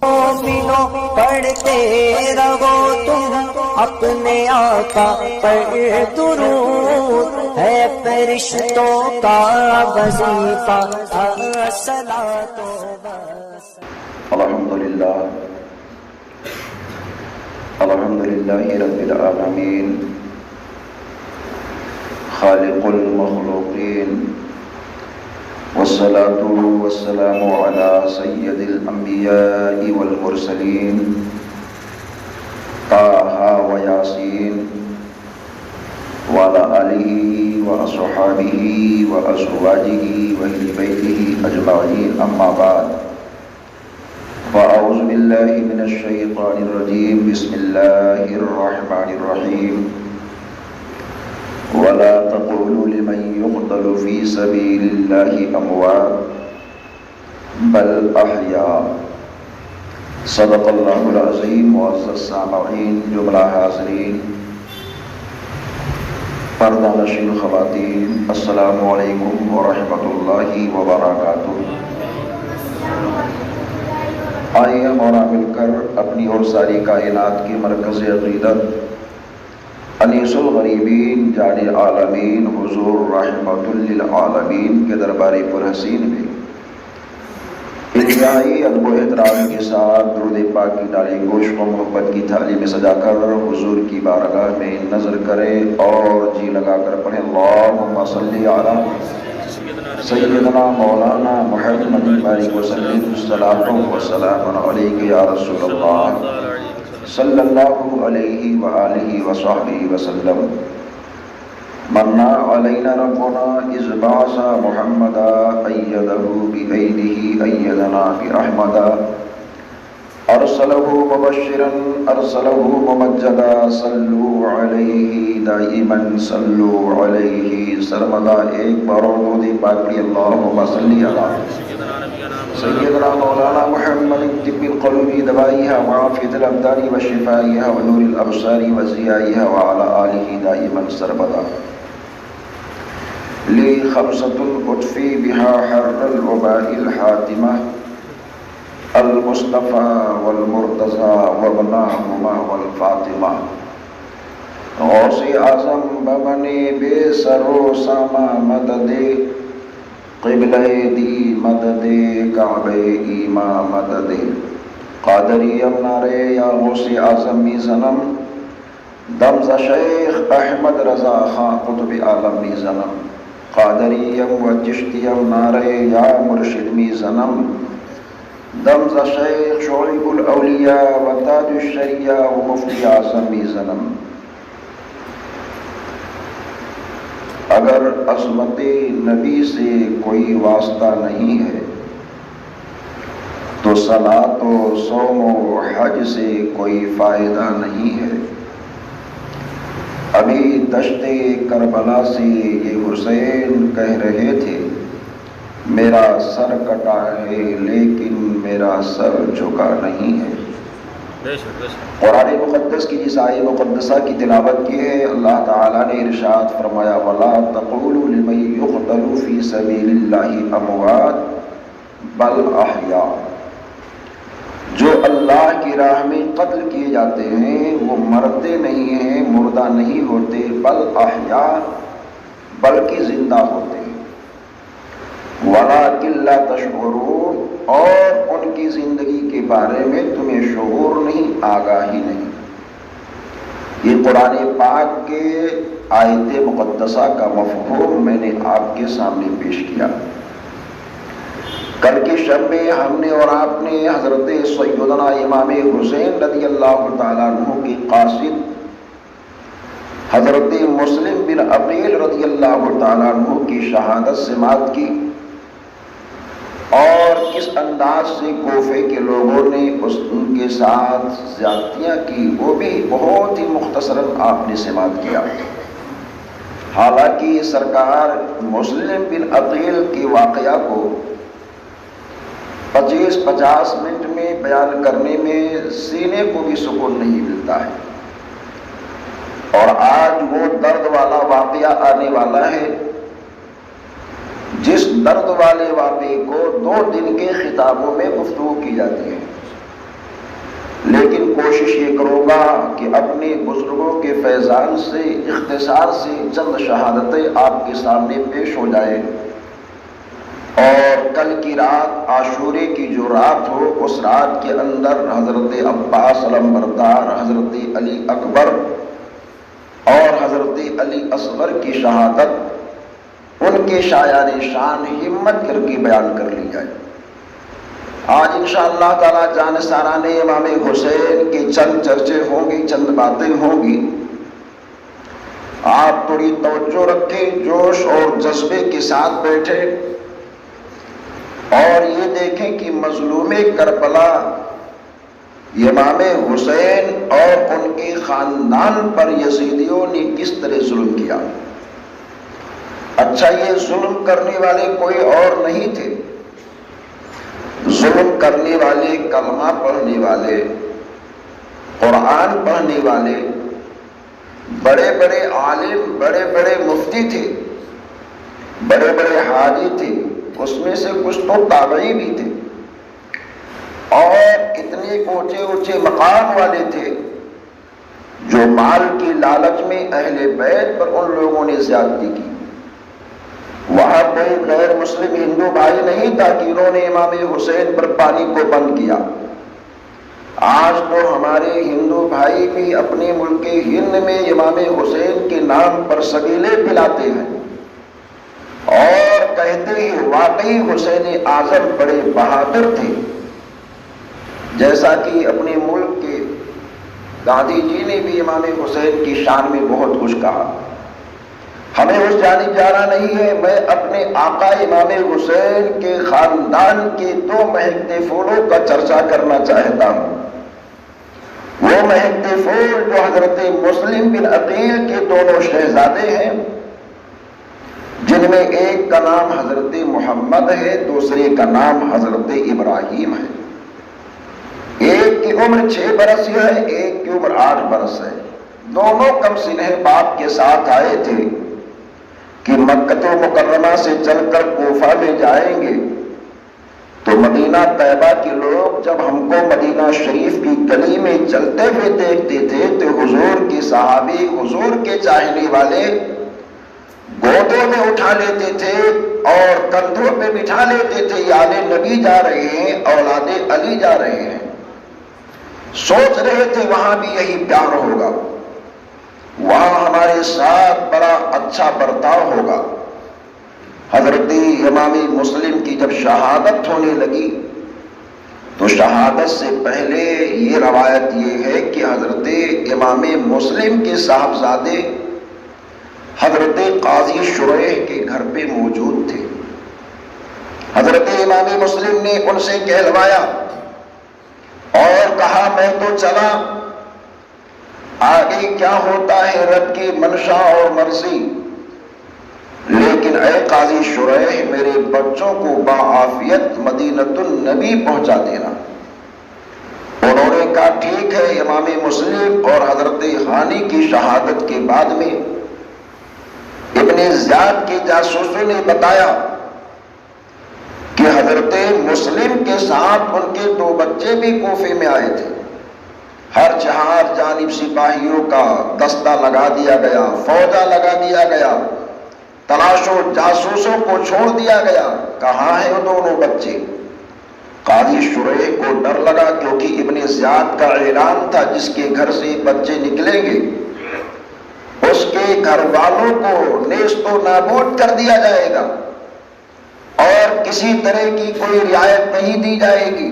مومنوں پڑھتے رہو تم اپنے آقا پر درود، ہے فرشتوں کا وظیفہ الصلاۃ الحمدللہ رب العالمین خالق المخلوقین، والصلاة والسلام على سید الانبیاء والمرسلین طٰہٰ و یاسین وعلى آلہ واصحابہ وازواجہ واہل بیتہ اجمعین، اما بعد فاعوذ باللہ من الشیطان الرجیم، بسم اللہ الرحمن الرحیم، ولا تقولوا لمن يقتل في سبيل الله اموات بل احياء، صدق اللہ العظیم۔ معزز السامعین، جملہ حاضرین، پردہ نشین خواتین، السلام علیکم ورحمۃ اللہ وبرکاتہ۔ آئیے ہم اور مل کر اپنی اور ساری کائنات کی مرکز عقیدت انیس الغریبین جان عالمین حضور رحمت للعالمین کے دربار پرحسین میں انتہائی ادب و احترام کے ساتھ درود پاک کی ڈالی گوش و محبت کی تھالی میں سجا کر حضور کی بارگاہ میں نظر کرے اور جی لگا کر پڑھیں اللہم صلی علی سیدنا مولانا محمد بارک وسلم الصلاۃ والسلام علیک یا رسول اللہ صلی اللہ علیہ وآلہ وصحبہ وسلم۔ منا علینا ربنا اذ بعث محمدا ایدہ بایدہ ایدنا برحمتا، ارسلہ مبشرا ارسلہ ممجدا، صلوا علیہ دائما صلوا علیہ سرمدا۔ ایک بار اور درود پاک پڑھیے، اللہم صلی علی سیدنا مولانا محمد طب القلوب دوائها وعافیة الابدان وشفائها ونور الابصار وضیائها وعلى آلہ دائما سرمدا۔ لی خمسة اطفی بها حر الوباء الحاتمہ، المصطفى والمرتضى وابناهما والفاطمہ۔ غوث اعظم بمنی بے سر و ساما مدد، قبلہ دی مدد کعبہ ایما مدد۔ قادری امنارے یا غوث اعظم می زنم، دمز شیخ احمد رضا خان قطب عالم می زنم۔ قادری ام و چشتی امنارے یا مرشد می زنم، دمز شیخ شعیب الاولیاء و تاج الشریعہ و مفتی اعظم می زنم۔ اگر عظمت نبی سے کوئی واسطہ نہیں ہے تو صلاۃ و صوم و حج سے کوئی فائدہ نہیں ہے۔ ابھی دشت کربلا سے یہ حسین کہہ رہے تھے، میرا سر کٹا ہے لیکن میرا سر جھکا نہیں ہے۔ قرآن مقدس کی جس آیت مقدسہ کی تلاوت کی ہے، اللہ تعالیٰ نے ارشاد فرمایا وَلَا تَقُولُوا لِمَن يُقْتَلُ فِي سَبِيلِ اللَّهِ أَمْوَاتٌ بَلْ أَحْيَاءٌ۔ جو اللہ کی راہ میں قتل کیے جاتے ہیں وہ مرتے نہیں ہیں، مردہ نہیں ہوتے، بل احیاء بلکہ زندہ ہوتے ہیں۔ وَلَٰكِن لَا تَشْعُرُونَ، اور ان کی زندگی کے بارے میں تمہیں شعور نہیں، آگاہی نہیں۔ یہ قرآن پاک کے آیت مقدسہ کا مفہوم میں نے آپ کے سامنے پیش کیا۔ کل کی شب میں ہم نے اور آپ نے حضرت سیدنا امام حسین رضی اللہ تعالیٰ عنہ کی قاصد حضرت مسلم بن عقیل رضی اللہ تعالیٰ عنہ کی شہادت سماعت کی، اور کس انداز سے کوفے کے لوگوں نے ان کے ساتھ زیادتیاں کی وہ بھی بہت ہی مختصراً آپ نے سماعت کیا۔ حالانکہ سرکار مسلم بن عقیل کے واقعہ کو 25-50 منٹ میں بیان کرنے میں سینے کو بھی سکون نہیں ملتا ہے، اور آج وہ درد والا واقعہ آنے والا ہے جس درد والے واقعے کو 2 دن کے خطابوں میں گفتگو کی جاتی ہے۔ لیکن کوشش یہ کروں گا کہ اپنے بزرگوں کے فیضان سے اختصار سے چند شہادتیں آپ کے سامنے پیش ہو جائیں، اور کل کی رات عاشورے کی جو رات ہو، اس رات کے اندر حضرت عباس علمبردار، حضرت علی اکبر اور حضرت علی اصغر کی شہادت ان کے شایان شان ہمت کر کے بیان کر لی جائے۔ آج انشاءاللہ تعالی جانثاران امام حسین کے چند چرچے ہوں گی، چند باتیں ہوں گی۔ آپ تھوڑی توجہ رکھیں، جوش اور جذبے کے ساتھ بیٹھے اور یہ دیکھیں کہ مظلوم کربلا امام حسین اور ان کے خاندان پر یزیدیوں نے کس طرح ظلم کیا۔ اچھا، یہ ظلم کرنے والے کوئی اور نہیں تھے، ظلم کرنے والے کلمہ پڑھنے والے، قرآن پڑھنے والے، بڑے بڑے عالم، بڑے بڑے مفتی تھے، بڑے بڑے حاجی تھے، اس میں سے کچھ تو تابعی بھی تھے، اور اتنے اونچے اونچے مقام والے تھے جو مال کی لالچ میں اہل بیت پر ان لوگوں نے زیادتی کی۔ وہاں کوئی غیر مسلم ہندو بھائی نہیں تھا کہ انہوں نے امام حسین پر پانی کو بند کیا۔ آج تو ہمارے ہندو بھائی بھی اپنے ملک ہند میں امام حسین کے نام پر سبیلے پھیلاتے ہیں اور کہتے ہیں واقعی حسین اعظم بڑے بہادر تھے، جیسا کہ اپنے ملک کے گاندھی جی نے بھی امام حسین کی شان میں بہت کچھ کہا۔ ہمیں اس جانب جانا نہیں ہے، میں اپنے آقا امام حسین کے خاندان کے دو مہکتے پھولوں کا چرچا کرنا چاہتا ہوں۔ وہ مہکتے پھول جو حضرت مسلم بن عقیل کے دونوں شہزادے ہیں، جن میں ایک کا نام حضرت محمد ہے، دوسرے کا نام حضرت ابراہیم ہے۔ ایک کی عمر 6 برس ہے، ایک کی عمر 8 برس ہے۔ دونوں کم سنہ باپ کے ساتھ آئے تھے کہ مکہ مکرمہ سے چل کر کوفہ میں جائیں گے تو مدینہ طیبہ کے لوگ جب ہم کو مدینہ شریف کی گلی میں چلتے ہوئے دیکھتے تھے تو حضور کے صحابی، حضور کے چاہنے والے گودوں میں اٹھا لیتے تھے اور کندھوں پہ بٹھا لیتے تھے، یا نبی جا رہے ہیں، اولاد علی جا رہے ہیں۔ سوچ رہے تھے وہاں بھی یہی پیار ہوگا، وہاں ہمارے ساتھ بڑا اچھا برتاؤ ہوگا۔ حضرت امام مسلم کی جب شہادت ہونے لگی تو شہادت سے پہلے یہ روایت یہ ہے کہ حضرت امام مسلم کے صاحبزادے حضرت قاضی شریح کے گھر پہ موجود تھے۔ حضرت امام مسلم نے ان سے کہلوایا اور کہا میں تو چلا، آگے کیا ہوتا ہے رب کی منشا اور مرضی، لیکن اے قاضی شریح میرے بچوں کو بعافیت مدینۃ النبی پہنچا دینا۔ انہوں نے کہا ٹھیک ہے۔ امام مسلم اور حضرت ہانی کی شہادت کے بعد میں ابن زیاد کے جاسوسوں نے بتایا کہ حضرت مسلم کے ساتھ ان کے 2 بچے بھی کوفے میں آئے تھے۔ ہر 4 جانب سپاہیوں کا دستہ لگا دیا گیا، فوجا لگا دیا گیا، تلاش و جاسوسوں کو چھوڑ دیا گیا، کہاں ہیں وہ دونوں بچے؟ قاضی شریح کو ڈر لگا کیونکہ ابن زیاد کا اعلان تھا جس کے گھر سے بچے نکلیں گے اس کے گھر والوں کو نیست و نابود کر دیا جائے گا اور کسی طرح کی کوئی رعایت نہیں دی جائے گی۔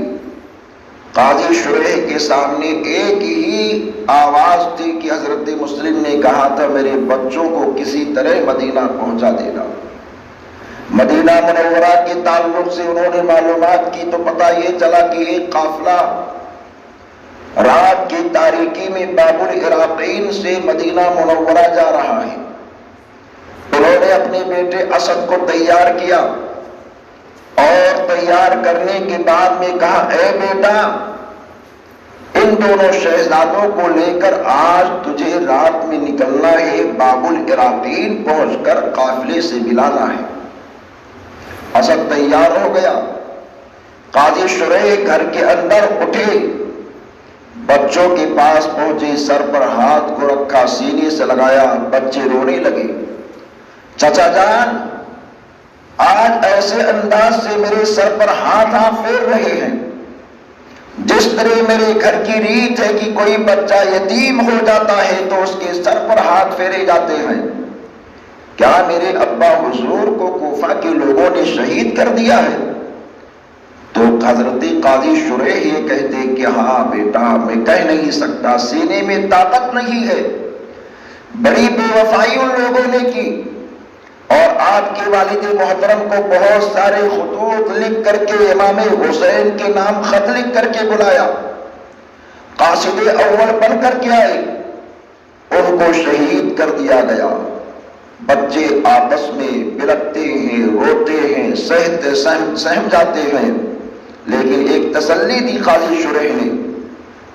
قاضی شریح کے سامنے ایک ہی آواز تھی کہ حضرت مسلم نے کہا تھا میرے بچوں کو کسی طرح مدینہ پہنچا دینا۔ مدینہ منورہ کے تعلق سے انہوں نے معلومات کی تو پتہ یہ چلا کہ ایک قافلہ رات کی تاریکی میں باب العراقین سے مدینہ منورہ جا رہا ہے۔ انہوں نے اپنے بیٹے اسد کو تیار کیا اور تیار کرنے کے بعد میں کہا اے بیٹا ان دونوں شہزادوں کو لے کر آج تجھے رات میں نکلنا ہے، باب العراقین پہنچ کر قافلے سے ملانا ہے۔ اسد تیار ہو گیا۔ قاضی شریح گھر کے اندر اٹھے، بچوں کے پاس پہنچے، سر پر ہاتھ کو رکھا، سینے سے لگایا، بچے رونے لگے۔ چچا جان، آج ایسے انداز سے میرے سر پر ہاتھ آپ پھیر رہے ہیں جس طرح میرے گھر کی ریت ہے کہ کوئی بچہ یتیم ہو جاتا ہے تو اس کے سر پر ہاتھ پھیرے جاتے ہیں۔ کیا میرے ابا حضور کو کوفہ کے لوگوں نے شہید کر دیا ہے؟ تو حضرت قاضی شریح یہ کہتے کہ ہاں بیٹا، میں کہہ نہیں سکتا، سینے میں طاقت نہیں ہے، بڑی بے وفائی ان لوگوں نے کی۔ اور آپ کے والد محترم کو بہت سارے خطوط لکھ کر کے امام حسین کے نام خط لکھ کر کے بلایا، قاصد اول بن کر کے آئے، ان کو شہید کر دیا گیا۔ بچے آپس میں بلکتے ہیں، روتے ہیں، سہم جاتے ہیں، لیکن ایک تسلی دی قاضی شریح نے،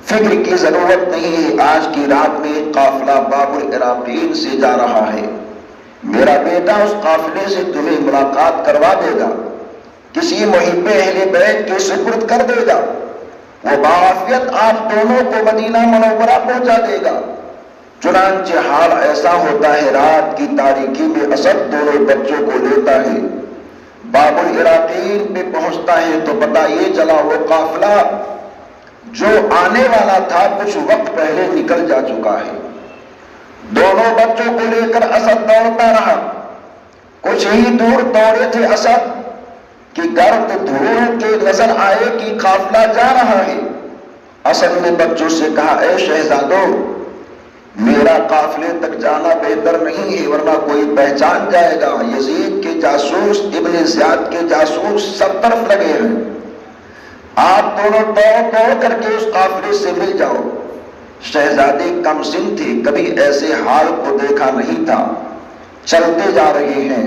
فکر کی ضرورت نہیں ہے، آج کی رات میں ایک قافلہ باب العراقین سے جا رہا ہے، میرا بیٹا اس قافلے سے تمہیں ملاقات کروا دے گا، کسی محب اہل بیت کے سپرد کر دے گا، وہ بعافیت آپ دونوں کو مدینہ منورہ پہنچا دے گا۔ چنانچہ حال ایسا ہوتا ہے، رات کی تاریکی میں اسد دونوں بچوں کو لیتا ہے، باب العراقین پہ پہنچتا ہے تو پتہ یہ چلا وہ قافلہ جو آنے والا تھا کچھ وقت پہلے نکل جا چکا ہے۔ دونوں بچوں کو لے کر اسد دوڑتا رہا، کچھ ہی دور دوڑے تھے اسد کہ گرد دھول کے نظر آئے کہ قافلہ جا رہا ہے۔ اسد نے بچوں سے کہا، اے شہزادو، میرا قافلے تک جانا بہتر نہیں ہے ورنہ کوئی پہچان جائے گا، یزید کے جاسوس، ابن زیاد کے جاسوس سب طرف لگے ہیں، آپ دونوں دوڑ کر کے اس قافلے سے مل جاؤ۔ شہزادے کم سن تھے، کبھی ایسے حال کو دیکھا نہیں تھا، چلتے جا رہے ہیں،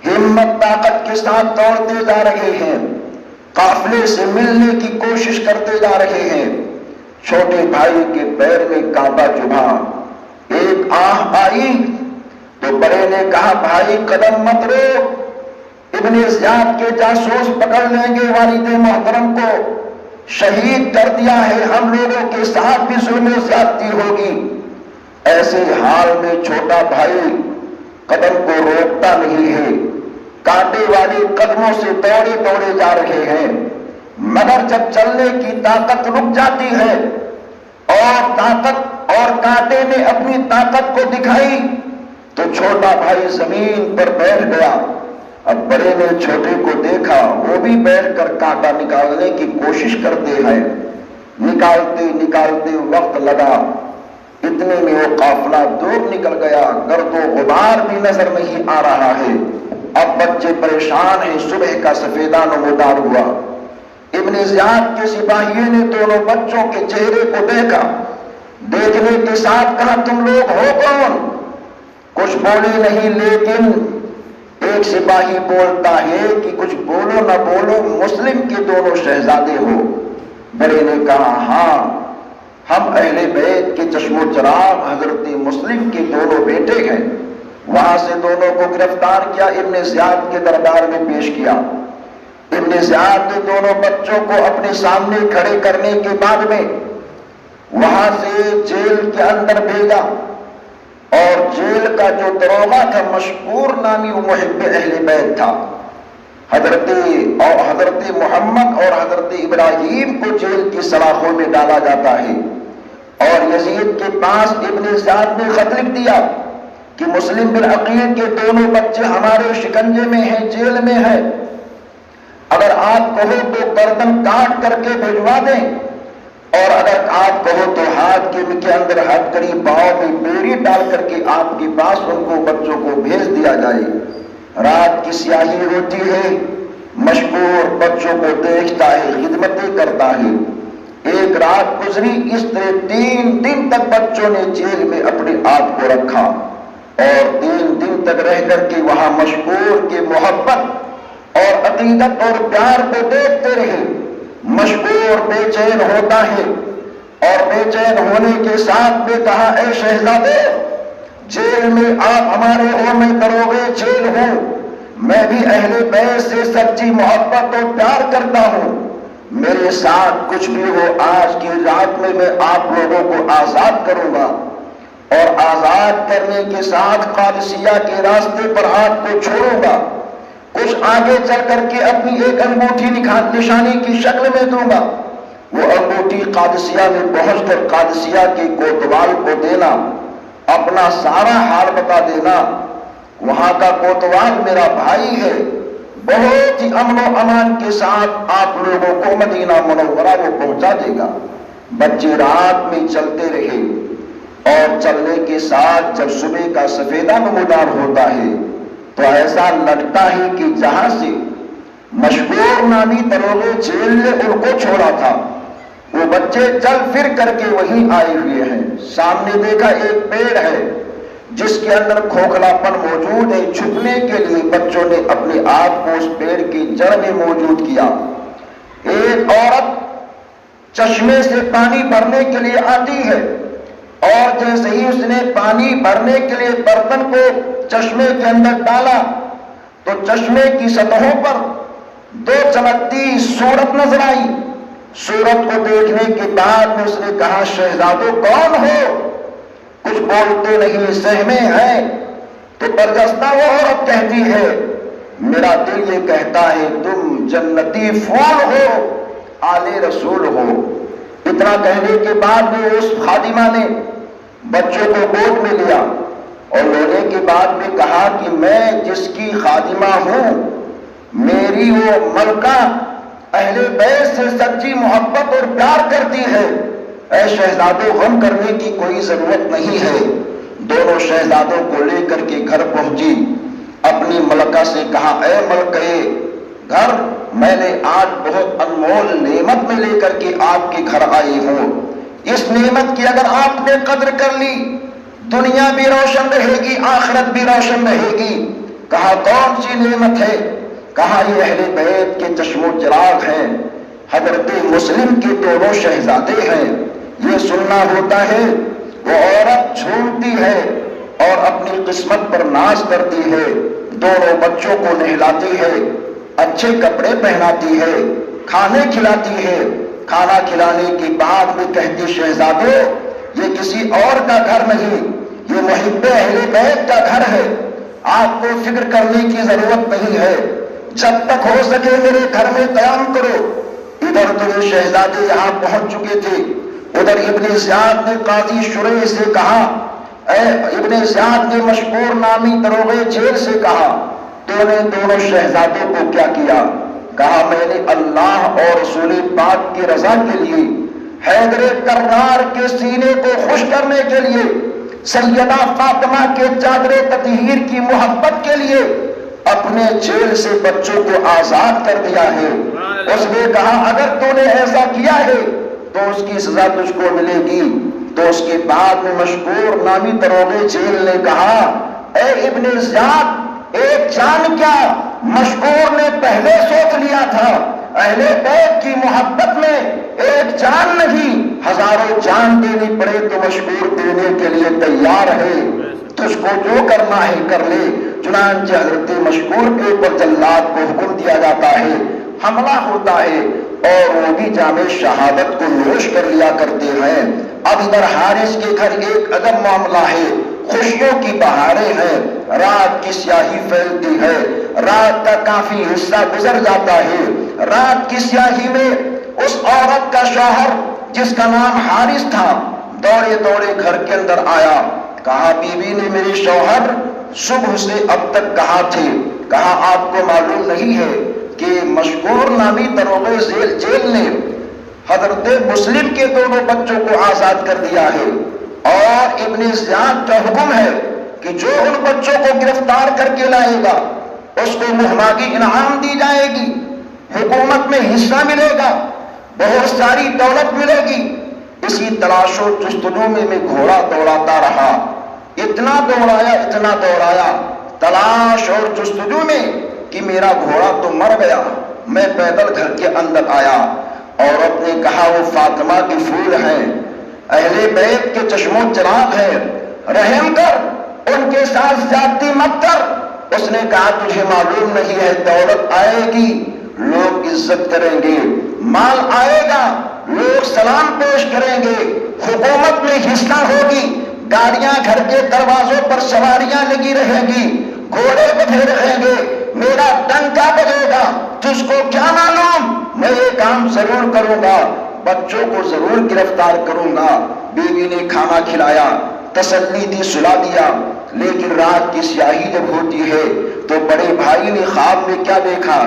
ہمت طاقت کے ساتھ دوڑتے جا رہے ہیں، قافلے سے ملنے کی کوشش کرتے جا رہے ہیں۔ چھوٹے بھائی کے پیر میں کانٹا چبھا، ایک آہ آئی تو بڑے نے کہا، بھائی قدم مت روک، ابن زیاد کے جاسوس پکڑ لیں گے، والد محترم کو شہید کر دیا ہے، ہم لوگوں کے ساتھ بھی ظلم و زیادتی ہوگی۔ ایسے حال میں چھوٹا بھائی قدم کو روکتا نہیں ہے، کانٹے والے قدموں سے دوڑے دوڑے جا رہے ہیں، مگر جب چلنے کی طاقت رک جاتی ہے اور کانٹے نے اپنی طاقت کو دکھائی تو چھوٹا بھائی زمین پر بیٹھ گیا۔ اب بڑے نے چھوٹے کو دیکھا، وہ بھی بیٹھ کر کانٹا نکالنے کی کوشش کرتے ہیں، نکالتے نکالتے وقت لگا، اتنے میں وہ قافلہ دور نکل گیا، گرد و غبار بھی نظر نہیں آ رہا ہے۔ اب بچے پریشان ہیں، صبح کا سفیدہ نمودار ہوا، ابن زیاد کے سپاہیوں نے دونوں بچوں کے چہرے کو دیکھا، دیکھنے کے ساتھ کہا، تم لوگ ہو کون؟ کچھ بولے نہیں، لیکن ایک سپاہی بولتا ہے کہ کچھ بولو نہ بولو، مسلم کے دونوں شہزادے ہو؟ بڑے نے کہا، ہاں، ہم اہل بیت کے چشم و چراغ حضرت مسلم کے دونوں بیٹے ہیں۔ وہاں سے دونوں کو گرفتار کیا، ابن زیاد کے دربار میں پیش کیا۔ ابن زیاد نے دونوں بچوں کو اپنے سامنے کھڑے کرنے کے بعد میں وہاں سے جیل کے اندر بھیجا، اور جیل کا جو دروغہ تھا مشکور نامی وہ محب اہل بیت تھا، حضرت محمد اور حضرت ابراہیم کو جیل کی سلاخوں میں ڈالا جاتا ہے۔ اور یزید کے پاس ابن زیاد نے خط لکھ دیا کہ مسلم بن عقیل کے دونوں بچے ہمارے شکنجے میں ہیں، جیل میں ہیں، اگر آپ کہو تو گردن کاٹ کر کے بھجوا دیں، اور اگر آپ کہو تو ہاتھ کے اندر ہاتھ کری، پاؤں میں بیڑی ڈال کر کے آپ کے پاس ان کو بچوں کو بھیج دیا جائے۔ رات کی سیاہی ہوتی ہے، مشکور بچوں کو دیکھتا ہے، خدمتیں کرتا ہے۔ ایک رات گزری، اس طرح 3 دن تک بچوں نے جیل میں اپنے آپ کو رکھا، اور 3 دن تک رہ کر کے وہاں مشکور کے محبت اور عقیدت اور پیار کو دیکھتے رہے۔ مشکور بے چین ہوتا ہے، اور بے چین ہونے کے ساتھ میں کہا، اے شہزادے، جیل میں آپ ہمارے ہو، میں دروغے جیل ہوں، میں بھی اہل بیت سے سچی محبت اور پیار کرتا ہوں، میرے ساتھ کچھ بھی ہو، آج کی رات میں آپ لوگوں کو آزاد کروں گا، اور آزاد کرنے کے ساتھ قادسیہ کے راستے پر آپ کو چھوڑوں گا، کچھ آگے چل کر کے اپنی ایک انگوٹھی نشانی کی شکل میں دوں گا، وہ انگوٹھی قادسیہ میں پہنچ کر قادسیہ کے کوتوال کو دینا، اپنا سارا حال بتا دینا، وہاں کا کوتوال میرا بھائی ہے، بہت ہی امن و امان کے ساتھ آپ لوگوں کو مدینہ منورہ کو پہنچا دے گا۔ بچے رات میں چلتے رہے، اور چلنے کے ساتھ جب صبح کا سفیدہ نمودار ہوتا ہے تو ایسا لگتا ہے کہ جہاں سے مشکور نامی دروغے جیل نے ان کو چھوڑا تھا، وہ بچے چل پھر کر کے وہیں آئے ہوئے ہیں۔ سامنے دیکھا ایک پیڑ ہے جس کے اندر کھوکھلا پن موجود ہے، چھپنے کے لیے بچوں نے اپنے آپ کو اس پیڑ کی جڑ میں موجود کیا۔ ایک عورت چشمے سے پانی بھرنے کے لیے آتی ہے، اور جیسے ہی اس نے پانی بھرنے کے لیے برتن کو چشمے کے اندر ڈالا تو چشمے کی سطحوں پر دو چمکتی صورت نظر آئی۔ صورت کو دیکھنے کے بعد اس نے کہا، شہزادو کون ہو؟ کچھ بولتے نہیں، سہمے ہیں۔ تو برجستہ وہ عورت کہتی ہے، میرا دل یہ کہتا ہے تم جنتی پھول ہو، آل رسول ہو۔ اتنا کہنے کے بعد میں اس خادمہ نے بچوں کو گود میں لیا اور لینے کے بعد میں کہا کہ میں جس کی خادمہ ہوں، میری وہ ملکہ اہل بیت سے سچی محبت اور پیار کرتی ہے، اے شہزادو غم کرنے کی کوئی ضرورت نہیں ہے۔ دونوں شہزادوں کو لے کر کے گھر پہنچی، اپنی ملکہ سے کہا، اے ملکہ گھر، میں نے آج بہت انمول نعمت میں لے کر کے آپ کے گھر آئی ہوں، اس نعمت کی اگر آپ نے قدر کر لی، دنیا بھی روشن رہے گی، آخرت بھی روشن رہے گی۔ کہا کون سی نعمت ہے؟ کہا یہ اہل بیت کے چشم و چراغ ہیں، حضرت مسلم کے دونوں شہزادے ہیں۔ یہ سننا ہوتا ہے، وہ عورت جھومتی ہے اور اپنی قسمت پر ناز کرتی ہے، دونوں بچوں کو نہلاتی ہے، اچھے کپڑے پہناتی ہے، کھانے کھلاتی ہے۔ کھانا کھلانے کے بعد میں کہتی، شہزادو یہ کسی اور کا گھر نہیں، یہ محب اہل بیت کا گھر ہے، آپ کو فکر کرنے کی ضرورت نہیں ہے، جب تک ہو سکے میرے گھر میں قیام کرو۔ ادھر تو یہ شہزادے یہاں پہنچ چکے تھے، ادھر ابن زیاد نے قاضی شریح سے کہا، اے ابن زیاد نے مشکور نامی دروغے جیل سے کہا، تو نے دونوں شہزادوں کو کیا کیا؟ کہا میں نے اللہ اور رسول پاک کی رضا کے لیے، حیدر کرار کے سینے کو خوش کرنے کے لیے، سیدہ فاطمہ کے چادر تطہیر کی محبت کے لیے اپنے جیل سے بچوں کو آزاد کر دیا ہے۔ اس نے کہا اگر تو نے ایسا کیا ہے تو اس کی سزا تجھ کو ملے گی۔ تو اس کے بعد میں مشکور نامی دروغے جیل نے کہا، اے ابن زیاد، ایک جان کیا، مشکور نے پہلے سوچ لیا تھا، اہل بیت کی محبت میں ایک جان نہیں، ہزاروں جان دینی پڑے تو مشکور دینے کے لیے تیار ہے، تجھ کو جو کرنا ہے کر لے۔ چنانچہ حضرت مشکور کے اوپر جلاد کو حکم دیا جاتا ہے، حملہ ہوتا ہے، اور وہ بھی جام شہادت کو نوش کر لیا کرتے ہیں۔ اب ادھر حارث کے گھر ایک عجب معاملہ ہے، خوشیوں کی بہاریں ہیں، رات کی سیاہی پھیلتی ہے، رات کا کافی حصہ گزر جاتا ہے۔ رات کی سیاہی میں اس عورت کا شوہر جس کا نام حارث تھا دوڑے دوڑے گھر کے اندر آیا، کہا بیوی نے میرے شوہر صبح سے اب تک کہاں تھے؟ کہا آپ کو معلوم نہیں ہے کہ مشکور نامی دروغے جیل نے حضرت مسلم کے دونوں بچوں کو آزاد کر دیا ہے، اور ابن زیاد کا حکم ہے کہ جو ان بچوں کو گرفتار کر کے لائے گا اس کو مہماگی انعام دی جائے گی، حکومت میں حصہ ملے گا، بہت ساری دولت ملے گی۔ اسی تلاش و جستجو میں گھوڑا دوڑاتا رہا، اتنا دوڑایا تلاش اور جستجو میں کہ میرا گھوڑا تو مر گیا۔ میں پیدل گھر کے اندر آیا، عورت نے کہا وہ فاطمہ کی پھول ہیں، اہل بیت کے چشم و چراغ ہیں، رحم کر، ان کے ساتھ زیادتی مت کر۔ اس نے کہا تجھے معلوم نہیں ہے، دولت آئے گی، لوگ عزت کریں گے، مال آئے گا، لوگ سلام پیش کریں گے، حکومت میں حصہ ہوگی، گاڑیاں گھر کے دروازوں پر سواریاں لگی رہیں گی، گھوڑے بندھے رہیں گے، میرا ڈنکا بجے گا، تجھ کو کیا معلوم، میں یہ کام ضرور کروں گا، بچوں کو ضرور گرفتار کروں گا۔ بیوی نے کھانا کھلایا، تسلی دی، سلا دیا، لیکن رات کی سیاہی جب ہوتی ہے تو بڑے بھائی نے خواب میں کیا دیکھا؟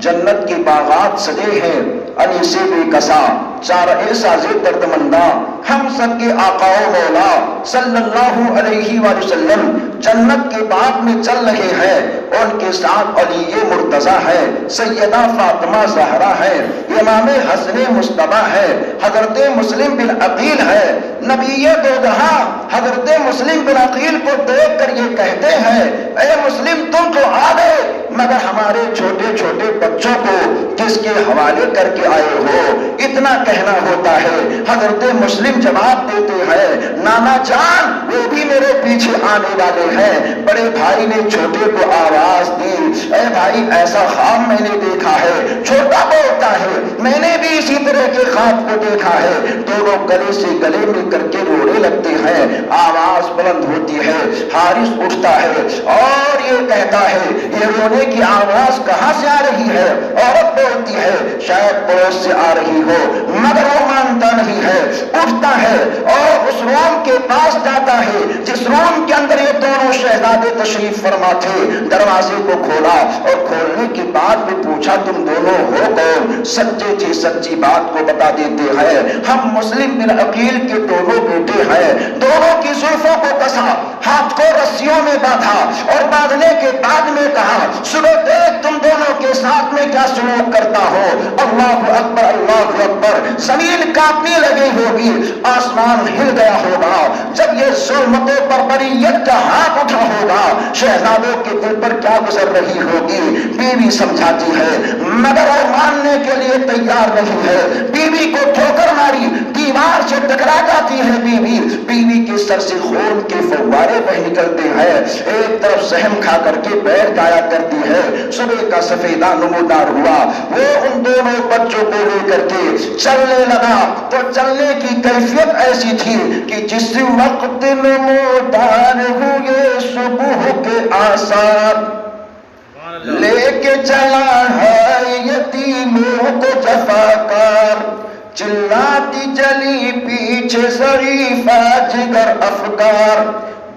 جنت کے باغات سجے ہیں، علی سے بے کسا، چار ایسا درد مندہ، ہم سب کے آقا و مولا صلی اللہ علیہ وآلہ وسلم جنت کے باغ میں چل رہے ہیں، ان کے ساتھ علی مرتضیٰ ہے، سیدہ فاطمہ زہرا ہے، امام حسن مصطفیٰ ہے، حضرت مسلم بن عقیل ہے۔ نبی دو جہاں حضرت مسلم بن عقیل کو دیکھ کر یہ کہتے ہیں، اے مسلم تم تو آ گئے، مگر ہمارے چھوٹے چھوٹے بچوں کو کس کے حوالے کر کے آئے ہو؟ اتنا کہنا ہوتا ہے، حضرت مسلم جواب دیتے ہیں، نانا جان وہ بھی میرے پیچھے آنے والے ہیں۔ بڑے بھائی نے چھوٹے کو آواز دی، اے بھائی ایسا خواب میں نے دیکھا ہے۔ چھوٹا بولتا ہے، میں نے بھی اسی طرح کے خواب کو دیکھا ہے۔ دونوں گلے سے گلے مل کر کے رونے لگتے ہیں، آواز بلند ہوتی ہے، حارث اٹھتا ہے اور یہ کہتا ہے، یہ رونے کی آواز کہاں سے آ رہی ہے؟ عورت بولتی ہے، شاید پڑوس سے آ رہی ہو، مگر وہ مانتا نہیں ہے، اٹھتا ہے اور اس روم کے پاس جاتا ہے جس روم کے اندر یہ دونوں شہزادے تشریف فرما تھے۔ دروازے کو کھولا اور کھولنے کے بعد بھی پوچھا، تم دونوں ہو کون؟ سچے تھے، سچی بات کو بتا دیتے ہیں، ہم مسلم بن عقیل کے دونوں بیٹے ہیں۔ دونوں کی زلفوں کو کسا، ہاتھ کو رسیوں میں باندھا اور باندھنے کے بعد میں کہا، سنو دیکھ تم دونوں کے ساتھ میں کیا سلوک کرتا ہو۔ اللہ اکبر، اللہ اکبر، زمین کانپنے لگی ہوگی، آسمان ہل گیا ہوگا جب یہ ظلمتوں پر بریت کا ہاتھ اٹھا ہوگا۔ شہزادوں کے دل پر کیا گزر رہی ہوگی؟ بیوی سمجھاتی ہے مگر وہ ماننے کے لیے تیار نہیں ہے۔ بیوی کو ٹھوکر ماری، دیوار سے ٹکرا جاتی ہے بیوی کے سر سے خون کے فوارے بہ نکلتے ہیں، ایک طرف سہم کھا کر کے بیٹھ جایا کرتی ہے۔ صبح کا سفیدہ نمودار ہوا، وہ ان دونوں بچوں کو لے کر کے چلنے لگا تو چلنے کی کیفیت ایسی تھی کہ جس وقت نمودار ہوئے صبح کے آثار، لے کے چلا ہے یتیموں کو جفاکار، چلاتی چلی پیچھے ظریفہ جگر افکار،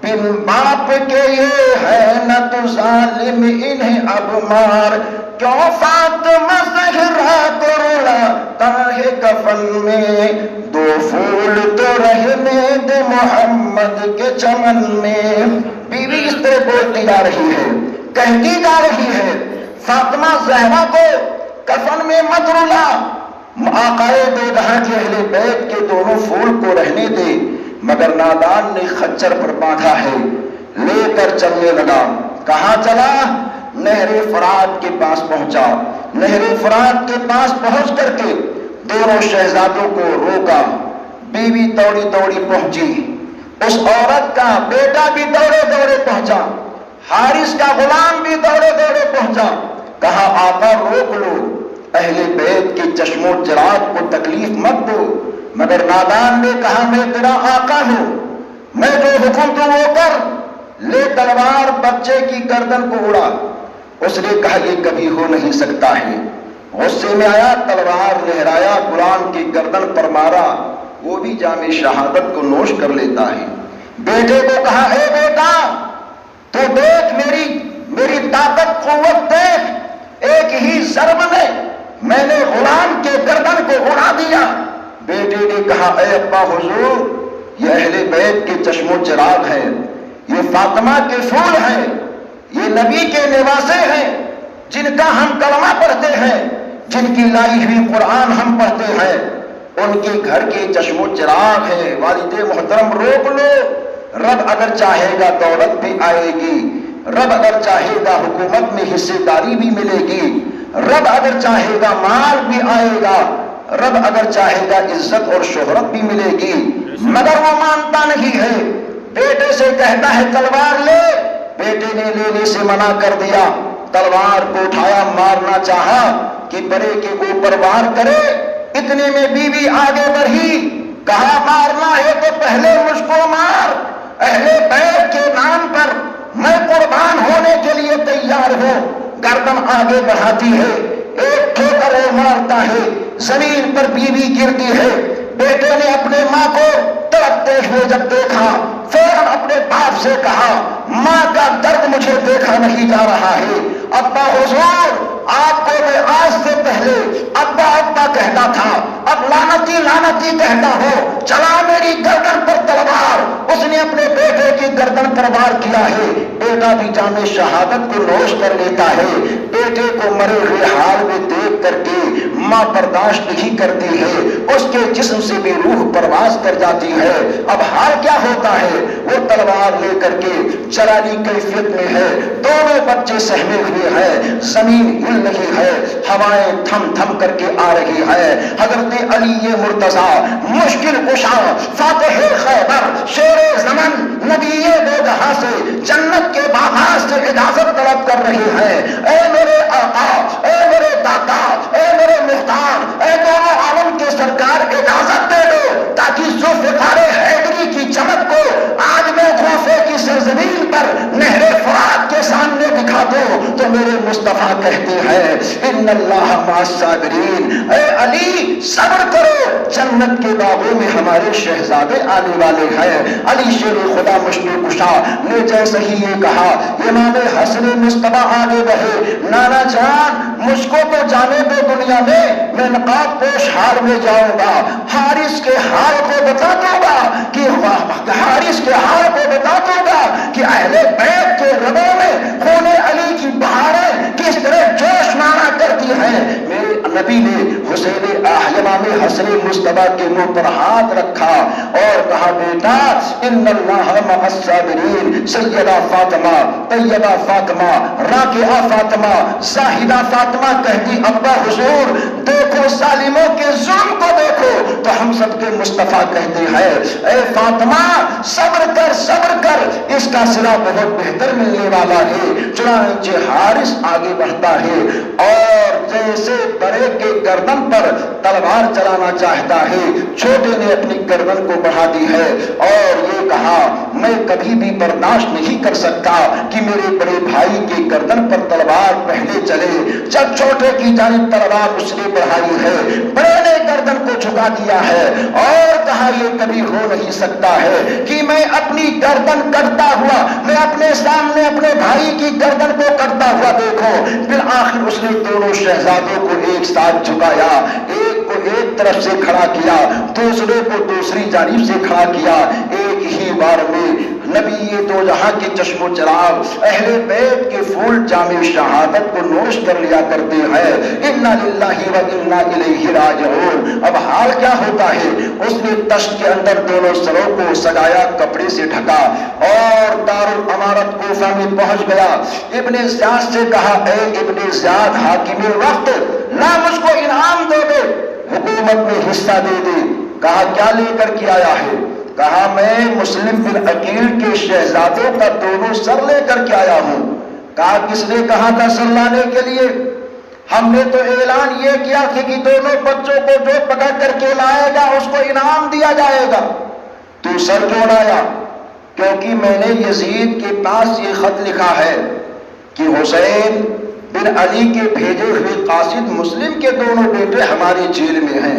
بن باپ کے یہ ہے نہ تو ظالم انہیں اب مار، کیوں فاطمہ زہرا کو رلاتا ہے کفن میں، دو پھول تو رہنے دے محمد کے چمن میں۔ بیوی اس طرح بولتی جا رہی ہے، کہتی جا رہی ہے، فاطمہ زہرا کو کفن میں مت رلا، آقائے دو جہاں کے اہل بیت کے دونوں پھول کو رہنے دے۔ مگر نادان نے خچر پر باندھا ہے، لے کر چلنے لگا۔ کہاں چلا؟ نہر فرات کے پاس پہنچا۔ نہر فرات کے پاس پہنچ کر کے دونوں شہزادوں کو روکا۔ بیوی دوڑی دوڑی پہنچی، اس عورت کا بیٹا بھی دوڑے دوڑے پہنچا، حارث کا غلام بھی دوڑے دوڑے پہنچا۔ کہا آقا روک لو، اہل بیت کے چشم و چراغ کو تکلیف مت دو۔ مگر نادان نے کہا میں تیرا آقا ہوں، میں جو حکم دوں وہ کر، لے تلوار بچے کی گردن کو اڑا۔ اس نے کہا یہ کبھی ہو نہیں سکتا ہے۔ غصے میں آیا، تلوار لہرایا، غلام کی گردن پر مارا، وہ بھی جام شہادت کو نوش کر لیتا ہے۔ بیٹے کو کہا اے بیٹا تو دیکھ میری طاقت قوت دیکھ، ایک ہی ضرب میں نے غلام کے گردن کو اڑا دیا۔ بیٹے نے کہا اے ابا حضور، یہ اہل بیت کے چشم و چراغ ہیں، یہ فاطمہ کے پھول ہیں، یہ نبی کے نواسے ہیں، جن کا ہم کلمہ پڑھتے ہیں، جن کی لائی ہوئی قرآن ہم پڑھتے ہیں، ان کے گھر کے چشم و چراغ ہیں۔ والد محترم روک لو، رب اگر چاہے گا دولت بھی آئے گی، رب اگر چاہے گا حکومت میں حصے داری بھی ملے گی، رب اگر چاہے گا مال بھی آئے گا، رب اگر چاہے گا عزت اور شہرت بھی ملے گی، مگر وہ مانتا نہیں ہے۔ بیٹے سے کہتا ہے تلوار لے، بیٹے نے لینے سے منع کر دیا، تلوار کو اٹھایا، مارنا چاہا کہ بڑے کے اوپر وار کرے، اتنے میں بیوی آگے بڑھی، کہا مارنا ہے تو پہلے مجھ کو مار، اہل بیت کے نام پر میں قربان ہونے کے لیے تیار ہوں۔ گردن آگے بڑھاتی ہے، ایک ٹھوکر اور مارتا ہے، زمین پر بیوی گرتی ہے۔ بیٹے نے اپنے ماں کو تڑپتے ہوئے جب دیکھا، فوراً اپنے باپ سے کہا ماں کا درد مجھے دیکھا نہیں جا رہا ہے، ابا حضور آپ کو میں آج سے پہلے ابا ابا کہتا تھا، اب لعنتی لعنتی کہتا ہوں، چلا میری گردن پر تلوار۔ اس نے اپنے بیٹے کی گردن پر وار کیا ہے۔ بیٹا بھی جام شہادت کو نوش کر لیتا ہے۔ بیٹے کو مرے ہوئے حال میں دیکھ کر کے ماں برداشت نہیں کرتی ہے، اس کے جسم سے بھی روح پرواز کر جاتی ہے۔ اب حال کیا ہوتا ہے؟ وہ تلوار لے کر کے جلالی کیفیت میں ہے، دونوں بچے سہمے ہوئے ہیں، زمین ہل رہی ہے، ہوائیں تھم تھم کر کے آ رہی ہے۔ حضرت علی مرتضیٰ مشکل کشا، فاتح خیبر، شیر زمن، نبی دو جہاں سے جنت کے باغات سے اجازت طلب کر رہے ہیں، اے میرے آقا، اے میرے دادا، اے میرے مختار، اے دونوں عالم کے سرکار اجازت دے دو تاکہ ذوالفقار حیدری کی چمک کو آج میں کوفے کی سرزمین پر نہر فرات کے سامنے دکھا دوں تو میرے مصطفیٰ کہتے ہیں ان اللہ مع الصابرین، اے علی صبر کرو، جنت کے باغوں میں ہمارے شہزادے آنے والے ہیں۔ علی شیر خدا مشکل کشا نے جیسے ہی یہ کہا، امام حسن مصطفیٰ آگے بڑھے، نانا جان مجھ کو تو جانے دو دنیا میں نقاب پوش حال میں جاؤں گا، حارث کے حال کو بتا دوں گا کہ حارث کے حال کو بتا دوں گا کہ اہل بیت کے رگوں میں خون علی کی بہاریں کس طرح جوش مارا کرتی ہیں۔ میرے نبی نے حسین امام حسن مصطفیٰ کے منہ پر ہاتھ رکھا اور کہا بیٹا ان اللہ مع الصابرین، سیدہ فاطمہ، طیبہ فاطمہ، راکعہ فاطمہ، زاہدہ فاطمہ کہتی ابا حضور دیکھو ظالموں کے ظلم کو دیکھو، تو ہم سب کے مصطفیٰ کہتے ہیں اے فاطمہ صبر کر صبر کر، اس کا صلہ بہت بہتر ملنے والا ہے۔ چنانچہ حارث آگے بڑھتا ہے اور جیسے بڑے کے گردن پر تلوار چلانا چاہتا ہے، چھوٹے نے اپنی گردن کو بڑھا دی ہے اور یہ کہا میں کبھی بھی برداشت نہیں کر سکتا کہ میرے بڑے بھائی کی گردن پر تلوار پہلے چلے۔ جب چھوٹے کی جانب تلوار اس نے بڑھائی ہے، بڑے نے گردن کو جھکا دیا ہے اور کہا یہ کبھی ہو نہیں سکتا ہے کہ میں اپنی گردن کٹتا ہوا میں اپنے سامنے اپنے بھائی کی گردن کو کٹتا ہوا دیکھو۔ پھر آخر اس نے دونوں شہزادوں کو ایک ساتھ جھکایا، ایک کو ایک طرف سے کھڑا کیا، دوسرے کو دوسری جانب سے کھڑا کیا، ایک ہی بار میں نبی دو جہاں کے چشم و چراغ اہل بیت کے پھول جام شہادت کو نوش کر لیا کرتے ہیں۔ انا للہ و انا الیہ راجعون۔ اب حال کیا ہوتا ہے؟ اس نے تشت کے اندر دونوں سروں کو سجایا، کپڑے سے ڈھکا اور دارالامارت کوفہ میں پہنچ گیا۔ ابن زیاد سے کہا اے ابن زیاد حاکم وقت، لا مجھ کو انعام دے دے، حکومت میں حصہ دے دے۔ کہا کیا لے کر کے آیا ہے؟ کہا میں مسلم بن عقیل کے شہزادوں کا دونوں سر لے کر کے آیا ہوں۔ کہا کس نے کہا تھا سر لانے کے لیے؟ ہم نے تو اعلان یہ کیا تھا کہ دونوں بچوں کو جو پکڑ کر کے لائے گا اس کو انعام دیا جائے گا۔ تو سر کیوں لایا؟ کیونکہ میں نے یزید کے پاس یہ خط لکھا ہے کہ حسین بن علی کے بھیجے ہوئے قاصد مسلم کے دونوں بیٹے ہماری جیل میں ہیں،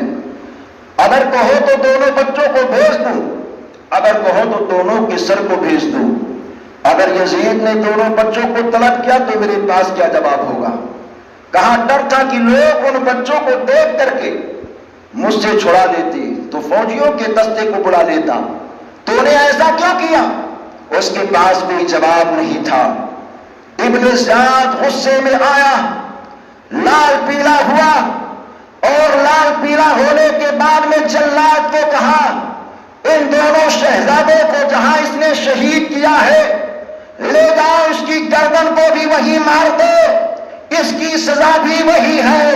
اگر کہو تو دونوں بچوں کو بھیج دوں، اگر کہو تو دونوں کے سر کو بھیج دوں۔ اگر یزید نے دونوں بچوں کو طلب کیا تو میرے پاس کیا جواب ہوگا؟ کہا ڈر تھا کہ لوگ ان بچوں کو دیکھ کر کے مجھ سے چھڑا لیتے تو فوجیوں کے دستے کو بلا لیتا، تو نے ایسا کیوں کیا؟ اس کے پاس کوئی جواب نہیں تھا۔ ابن زیاد غصے میں آیا، لال پیلا ہوا اور لال پیلا ہونے کے بعد میں جلاد کو کہا ان دونوں شہزادوں کو جہاں اس نے شہید کیا ہے لے جاؤ، اس کی گردن کو بھی وہی مار دو، اس کی سزا بھی وہی ہے۔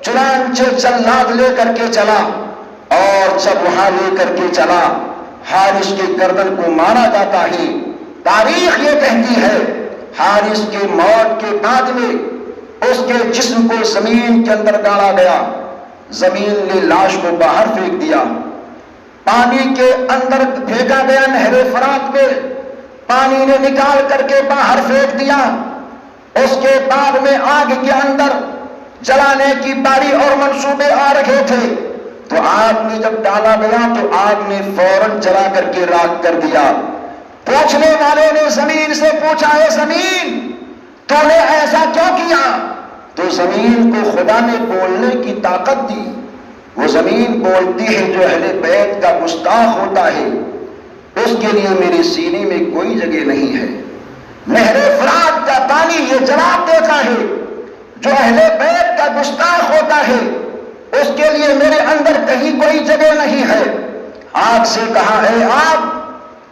چنانچہ جلاد لے کر کے چلا اور جب وہاں لے کر کے چلا حارث کی گردن کو مارا جاتا ہے۔ تاریخ یہ کہتی ہے حارث کی موت کے بعد میں اس کے جسم کو زمین کے اندر گاڑا گیا، زمین نے لاش کو باہر پھینک دیا، پانی کے اندر پھینکا گیا نہر فرات میں، پانی نے نکال کر کے باہر پھینک دیا۔ اس کے بعد میں آگ کے اندر جلانے کی باری اور منصوبے آ رہے تھے، تو آگ میں جب ڈالا گیا تو آگ نے فوراً جلا کر کے راکھ کر دیا۔ پوچھنے والے نے زمین سے پوچھا، اے زمین تو نے ایسا کیوں کیا؟ تو زمین کو خدا نے بولنے کی طاقت دی۔ وہ زمین بولتی ہے جو اہل بیت کا گستاخ ہوتا ہے اس کے لیے میرے سینے میں کوئی جگہ نہیں ہے۔ نہر فرات کا پانی یہ جواب دیتا ہے جو اہل بیت کا گستاخ ہوتا ہے اس کے لیے میرے اندر کہیں کوئی جگہ نہیں ہے۔ آگ سے کہا، اے آگ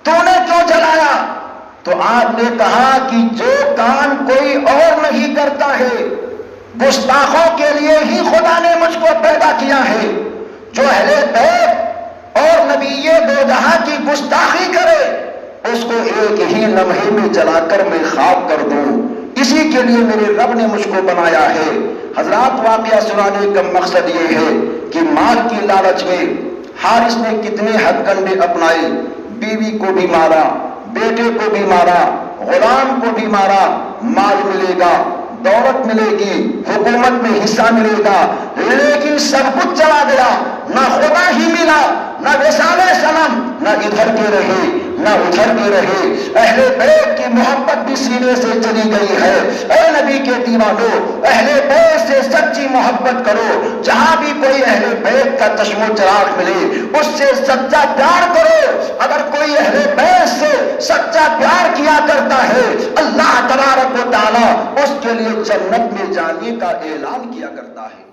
تو نے کیوں جلایا؟ تو آگ نے کہا کہ جو کام کوئی اور نہیں کرتا ہے گستاخوں کے لیے ہی خدا نے مجھ کو پیدا کیا ہے۔ جو اہل بیت اور نبی دو جہاں کی گستاخی کرے اس کو ایک ہی لمحے میں جلا کر میں خاک کر دوں، اسی کے لیے میرے رب نے مجھ کو بنایا ہے۔ حضرات واقعہ سنانے کا مقصد یہ ہے کہ مال کی لالچ میں حارث نے کتنے ہتھ کنڈے اپنائے، بیوی کو بھی مارا، بیٹے کو بھی مارا، غلام کو بھی مارا، مال ملے گا، دولت ملے گی، حکومت میں حصہ ملے گا، لیکن سب کچھ چلا گیا، نہ خدا ہی ملا، نہ وصال صنم، نہ ادھر کے رہے نہ ادھر کے رہے۔ اہل بیت کی محبت بھی سینے سے چلی گئی ہے۔ اے نبی کے دیوانو، اہل بیت سے سچی محبت کرو، جہاں بھی کوئی اہل بیت کا چشم و چراغ ملے اس سے سچا پیار کرو۔ اگر کوئی اہل بیت سے سچا پیار کیا کرتا ہے اللہ تبارک و تعالی اس کے لیے جنت میں جانے کا اعلان کیا کرتا ہے۔